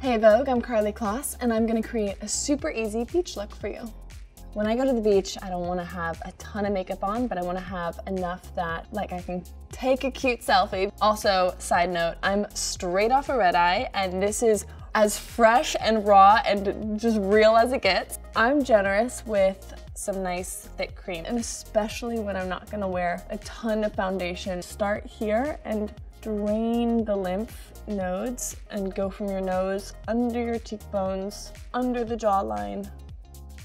Hey Vogue, I'm Karlie Kloss, and I'm gonna create a super easy beach look for you. When I go to the beach, I don't wanna have a ton of makeup on, but I wanna have enough that like I can take a cute selfie. Also, side note, I'm straight off a red eye, and this is as fresh and raw and just real as it gets. I'm generous with some nice thick cream, and especially when I'm not gonna wear a ton of foundation. Start here and drain the lymph nodes and go from your nose, under your cheekbones, under the jawline.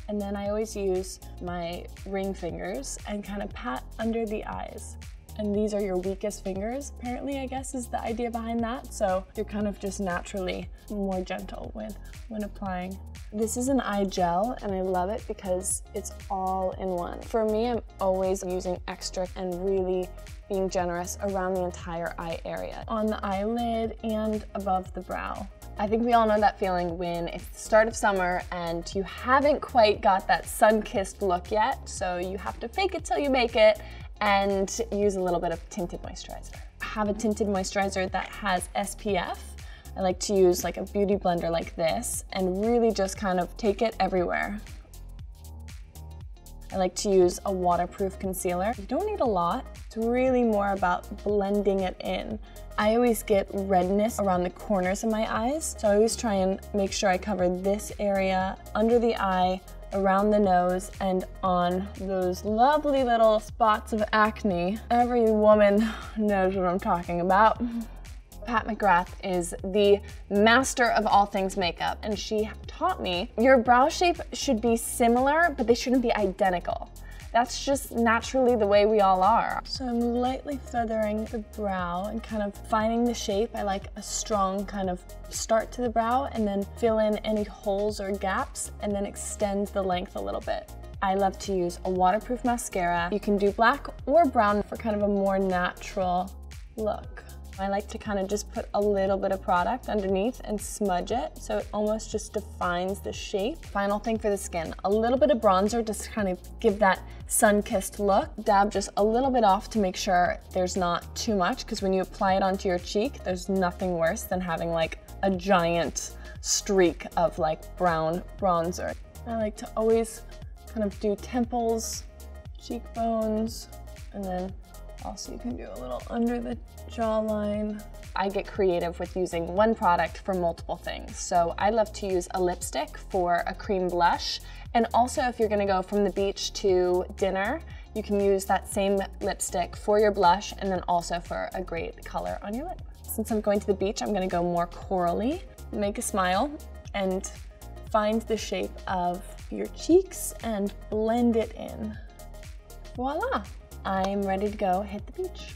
And then I always use my ring fingers and kind of pat under the eyes. And these are your weakest fingers, apparently, I guess, is the idea behind that. So you're kind of just naturally more gentle when applying. This is an eye gel, and I love it because it's all in one. For me, I'm always using extra and really being generous around the entire eye area, on the eyelid and above the brow. I think we all know that feeling when it's the start of summer and you haven't quite got that sun-kissed look yet, so you have to fake it till you make it and use a little bit of tinted moisturizer. I have a tinted moisturizer that has SPF. I like to use like a beauty blender like this and really just kind of take it everywhere. I like to use a waterproof concealer. You don't need a lot. It's really more about blending it in. I always get redness around the corners of my eyes, so I always try and make sure I cover this area, under the eye, around the nose, and on those lovely little spots of acne. Every woman knows what I'm talking about. Pat McGrath is the master of all things makeup, and she taught me your brow shape should be similar, but they shouldn't be identical. That's just naturally the way we all are. So I'm lightly feathering the brow and kind of finding the shape. I like a strong kind of start to the brow and then fill in any holes or gaps and then extend the length a little bit. I love to use a waterproof mascara. You can do black or brown for kind of a more natural look. I like to kind of just put a little bit of product underneath and smudge it so it almost just defines the shape. Final thing for the skin, a little bit of bronzer just to kind of give that sun-kissed look. Dab just a little bit off to make sure there's not too much, because when you apply it onto your cheek, there's nothing worse than having like a giant streak of like brown bronzer. I like to always kind of do temples, cheekbones, and then also you can do a little under the jawline. I get creative with using one product for multiple things. So I love to use a lipstick for a cream blush. And also if you're gonna go from the beach to dinner, you can use that same lipstick for your blush and then also for a great color on your lip. Since I'm going to the beach, I'm gonna go more corally, make a smile, and find the shape of your cheeks and blend it in. Voila! I'm ready to go hit the beach.